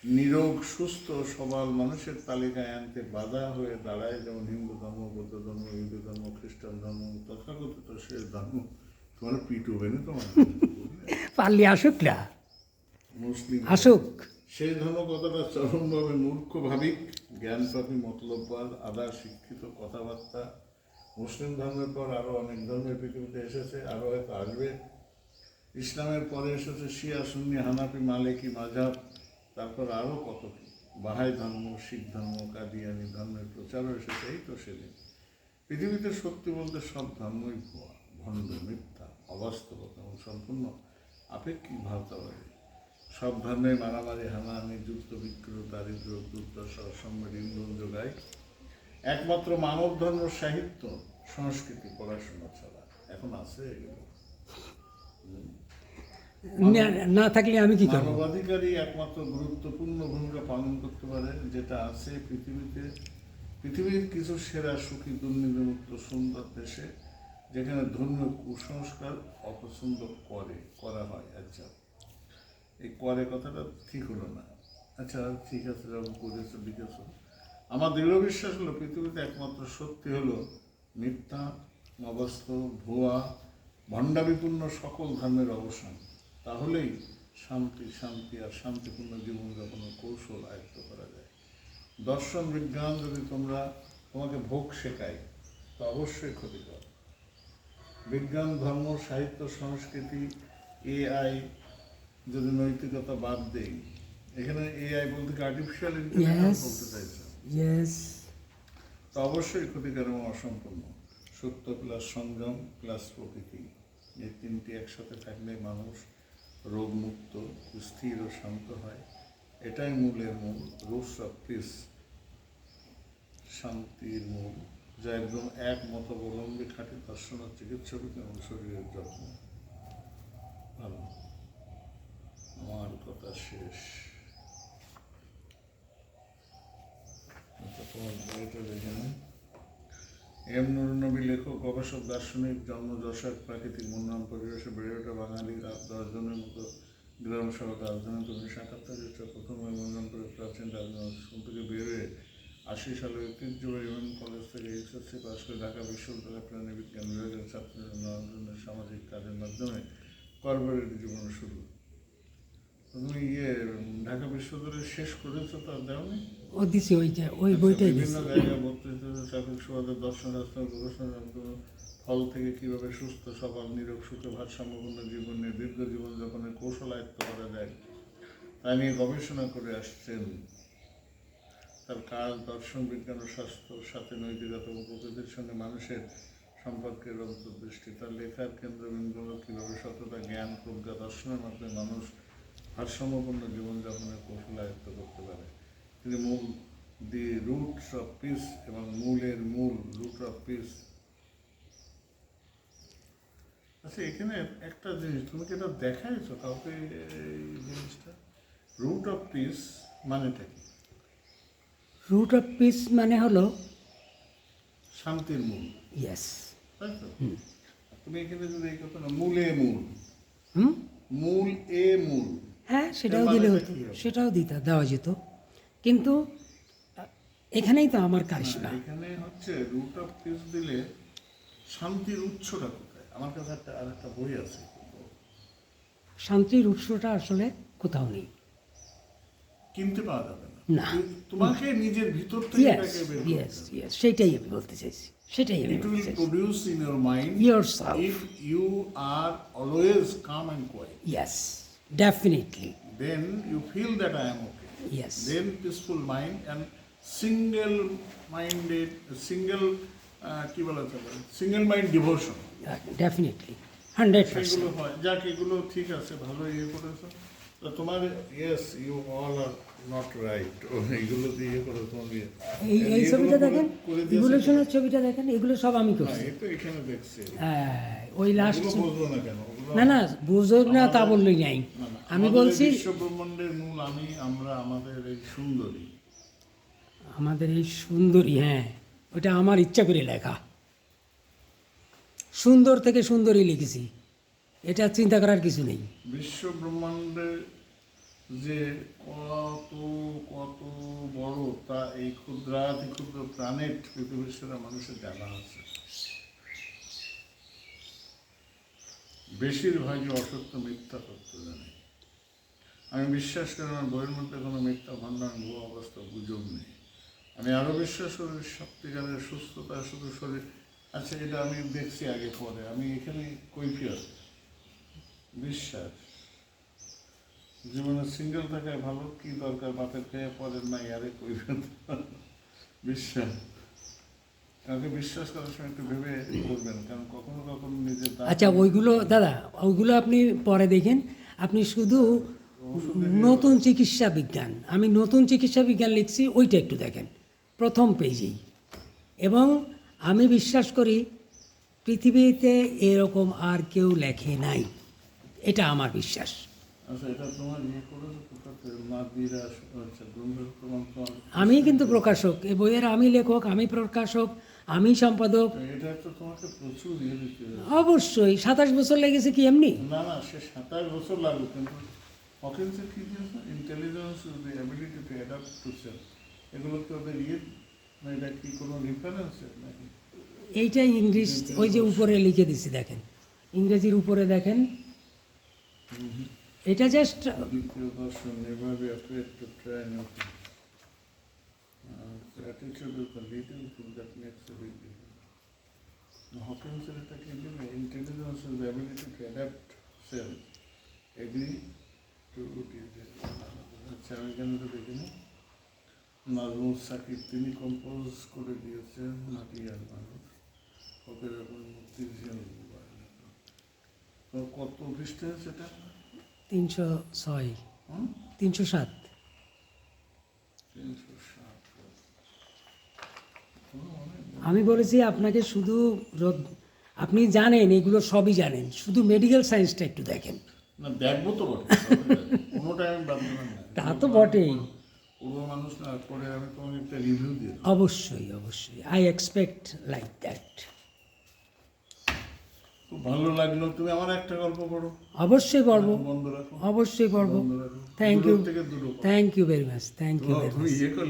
নিরোগ সুস্থ সবল মানুষের তালিকায় আনতে বাধা হয়ে দাঁড়ায়, যেমন হিন্দু ধর্ম, বৌদ্ধ ধর্ম, হিন্দু ধর্ম, খ্রিস্টান ধর্ম, তথাকথিত শেষ ধর্ম। তোমার পিঠ হবে না তোমার পারলে আসুক না, মুসলিম আসুক। সেই ধর্ম কথাটা চরমভাবে মূর্খ ভাবিক, জ্ঞানপাপী, মতলববাদ, আধা শিক্ষিত কথাবার্তা। মুসলিম ধর্মের পর আরও অনেক ধর্মের পৃথিবীতে এসেছে, আরও হয়তো আসবে। ইসলামের পরে এসেছে শিয়া, সুন্নি, হানাফি, মালিকি মাযহাব, তারপর আরও কত কি, বাহাই ধর্ম, শিখ ধর্ম, কাদিয়ানি ধর্মের প্রচারও এসেছে। এই তো সেদিন পৃথিবীতে সত্যি বলতে সব ধর্মই ভুয়া, ভণ্ড, মিথ্যা, অবাস্তবতা এবং সম্পূর্ণ আপেক্ষিক ভারতাবাদী। সব ধর্মে মারামারি, হানাহানি, যুদ্ধ, বিগ্রহ, দারিদ্র, দুর্দশা, অসম্ভব ইন্ধন যোগায় একমাত্র মানব ধর্ম, সাহিত্য, সংস্কৃতি, পড়াশোনা ছাড়া। এখন আছে এগুলো? না থাকলে আমি কি করব? মানবাধিকারই একমাত্র গুরুত্বপূর্ণ ভূমিকা পালন করতে পারে, যেটা আছে পৃথিবীতে, পৃথিবীর কিছু সেরা সুখী, দুর্নীতিমুক্ত, সুন্দর দেশে, যেখানে ধর্মীয় কুসংস্কার অপছন্দ করা হয়। আচ্ছা, এই করে কথাটা ঠিক হলো না। আচ্ছা ঠিক আছে, যখন করেছো লিখেছো, আমার দৃঢ় বিশ্বাস হলো পৃথিবীতে একমাত্র সত্যি হলো মিথ্যা, অবাস্তব, ভুয়া, ভণ্ডামিপূর্ণ সকল ধর্মের অবসান। তাহলেই শান্তি আর শান্তিপূর্ণ জীবনযাপনের কৌশল আয়ত্ত করা যায়। দর্শন বিজ্ঞান যদি তোমাকে ভোগ শেখায়, তো অবশ্যই ক্ষতিকর। বিজ্ঞান, ধর্ম, সাহিত্য, সংস্কৃতি, এআই যদি নৈতিকতা বাদ দেই, এখানে এআই বলতে আর্টিফিশিয়াল ইন্টেলিজেন্স বলতে চাইছে, তো অবশ্যই ক্ষতিকর এবং অসম্পূর্ণ। সত্য প্লাস সংযম প্লাস প্রকৃতি, এই তিনটি একসাথে থাকলে মানুষ রোগমুক্ত, স্থির ও শান্ত হয়। এটাই মূলের মূল, রুটস অফ পিস, শান্তির মূল, যা একদম এক মতাবলম্বী খাঁটি দর্শন ও চিকিৎসা এবং শরীরের যত্ন। ভালো, আমার কথা শেষ। তোমার বইটা দেখে নিন। এম নুরুন নবী, লেখক, গবেষক, দার্শনিক, জন্ম যশোর, প্রাকৃতিক মনোরম পরিবেশে বেড়ে ওঠা বাঙালি 10 জনের মতো গ্রাম সড়ক রাজধানী 1978 প্রথম মনোরম করে প্রাচীন রাজনীতি থেকে বের হয়ে 80 সালে ঐতিহ্যবাহী ইউএন কলেজ থেকে এইচএসসি পাস করে ঢাকা বিশ্ববিদ্যালয় প্রাণী বিজ্ঞান বিভাগের ছাত্রদের নানান ধরনের সামাজিক কাজের মাধ্যমে কর্পোরেট জীবন শুরু। তুমি ঢাকা বিশ্ববিদ্যালয় শেষ করেছো, তা দেওনি? ও দিছি, ওই বইটাই বিভিন্ন দিছি। জায়গায় বক্তৃতা, ট্রাফিক সমাজের দর্শনশাস্ত্র, গবেষণা, ফল থেকে কীভাবে সুস্থ সবল নিরোগ সুখে ভারসাম্যপূর্ণ জীবনে দীর্ঘ জীবনযাপনের কৌশল আয়ত্ত করা যায়, তা নিয়ে গবেষণা করে আসছেন। তার কাজ দর্শন, বিজ্ঞান ও স্বাস্থ্যর সাথে নৈতিকতা এবং প্রকৃতির সঙ্গে মানুষের সম্পর্কের অন্তর্দৃষ্টি। তার লেখার কেন্দ্রবিন্দু হল কীভাবে সততা, জ্ঞান, প্রজ্ঞা, দর্শনের মাধ্যমে মানুষ ভারসাম্যপূর্ণ জীবনযাপনের কৌশল আয়ত্ত করতে পারে। তিনি দি রুটস অফ পিস এবং মূলের মূল, রুট অফ পিস। আচ্ছা, এখানে একটা জিনিস, তুমি কি এটা দেখাইছো কাউকে এই জিনিসটা? রুট অফ পিস মানেটা কি? রুট অফ পিস মানে হলো শান্তির মূল, ইয়েস। তাই তো? তুমি এখানে যদি এই কথা না, মূলে মূল, হুম, মূল এ মূল, হ্যাঁ সেটাও এর দিলে মানেটা হতো, কি হবে? সেটাও দেওয়া যেত, কিন্তু এখানেই তো আমার কারিশমা। এখানে হচ্ছে রুট অফ পিস দিলে শান্তির উৎসটা কোথায়? আমার কাছে আরেকটা বই আছে, শান্তির উৎসটা আসলে কোথাও নেই। কিনতে পাওয়া যাবে না, না। তোমাকে নিজের ভিতর থেকে ইয়েস, এটাকে বের ইয়েস, করতে হবে। ইয়েস, সেটাই আমি বলতে চাইছি, সেটাই আমি It বলতে will চাইছি। produce in your mind Yourself. if you are always calm and quiet. Yes, definitely, Then you feel that I am okay. Yes, Then peaceful mind and single-minded, কি বলা চলে, single mind devotion. ডেফিনেটলি 100%। সেগুলো হয়, যাক এগুলো ঠিক আছে, ভালো ইয়ে করেছো। তো তোমার yes, you all are not right, এইগুলো দিয়ে করে তোমার এই ছবিটা দেখেন, করে ইভলিউশনের ছবিটা দেখেন, এগুলো সব আমি না, করছি। এই তো এখানে দেখছি। হ্যাঁ, ওই লাস্ট, ওগুলো বুঝবো না কেন? ওগুলো না না বুঝো না তা বললেই নাই, না, না, আমি আমাদের বলছি এই বিশ্ব ব্রহ্মাণ্ডের মূল আমরা আমাদের এই সুন্দরী। আমাদের এই সুন্দরী, হ্যাঁ ওটা আমার ইচ্ছা করে লেখা, সুন্দর থেকে সুন্দরী লিখেছি, এটা চিন্তা করার কিছু নেই। বিশ্ব ব্রহ্মাণ্ডে যে কত এই ক্ষুদ্রাতি ক্ষুদ্র প্রাণের পৃথিবীর সেরা মানুষের জানা আছে। বেশিরভাগই অসত্য মিথ্যা তত্ত্ব জানে। আমি বিশ্বাস করি আমার বইয়ের মধ্যে কোনো মিথ্যা ভান্ডার ভুয়া অবস্থা গুজব নেই। আমি আরও বিশ্বাস করি সত্যিকারের সুস্থতা শুধু শরীর। আচ্ছা, এটা আমি দেখছি আগে পরে, আমি এখানে কৈফিয়ত বিশ্বাস। জীবনে সিঙ্গেল থাকায় ভালো, কি দরকার বাপের খেয়ে পরের নাই, আরে কৈফিয়ত বিশ্বাস। কাউকে বিশ্বাস করার সময় একটু ভেবে করবেন, কারণ কখনো কখনো নিজের আচ্ছা, ওইগুলো দাদা, ওইগুলো আপনি পরে দেখেন। আপনি শুধু নতুন চিকিৎসা বিজ্ঞান, আমি নতুন চিকিৎসা বিজ্ঞান লিখছি, ওইটা একটু দেখেন প্রথম পেজেই। এবং আমি বিশ্বাস করি পৃথিবীতে এরকম আর কেউ লেখে নাই, এটা আমার বিশ্বাস। আচ্ছা, এটা তোমার ইয়ে করেছো কোথাতে? মাদিরা আচ্ছা, গ্রন্থ তোমার আমি কিন্তু প্রকাশক, এ বইয়ের আমি লেখক, আমি প্রকাশক, আমি সম্পাদক। এটা তো তোমাকে প্রচুর ইয়ে দিতে হবে। অবশ্যই 27 বছর লেগেছে কি এমনি? না না, সে 27 বছর লাগবে, কিন্তু হকিন্সের কি দিয়েছে? Intelligence, the ability to adapt two self, এগুলো কি ওদের ইয়ে, না এটা কি কোনো রেফারেন্স নাকি? এইটা ইংলিশ, ওই যে উপরে লিখে দিছি দেখেন, ইংরেজির উপরে দেখেন, এটা জাস্ট দ্বিতীয় দর্শন, never be afraid to try new things. Attitude is the little thing that makes a big difference. হকিন্সের এটা কি দিবে? Intelligence is the ability to adapt self, agree to disease. আচ্ছা, আমি এখানে তো দেখিনি। নাজমুল সাকিব তিনি কম্পোজ করে দিয়েছেন মাটিয়ার মানুষ, হকের এখন মুক্তি দিয়েছেন। তো কত পৃষ্ঠে সেটা? 306, হুম, 307। 307। আমি বলেছি আপনাকে শুধু আপনি জানেন, এগুলো সবই জানেন, শুধু মেডিকেল সায়েন্সটা একটু দেখেন। না, দেখবো তো বটে, কোনোটাই আমি বাদ দিলাম না। তা তো বটেই। পূর্ব মানুষ না করে আমি তোমাকে একটা রিভিউ দিয়ে দেবো। অবশ্যই অবশ্যই, আই এক্সপেক্ট লাইক দ্যাট। খুব ভালো লাগলো। তুমি আমার একটা গল্প পড়ো। অবশ্যই পড়বো, বন্ধ রাখো, অবশ্যই পড়বো। বন্ধ রাখো। থ্যাংক ইউ, দূর থেকে দূর। Thank you very much, thank you very তুমি মাচ। ইয়ে করলে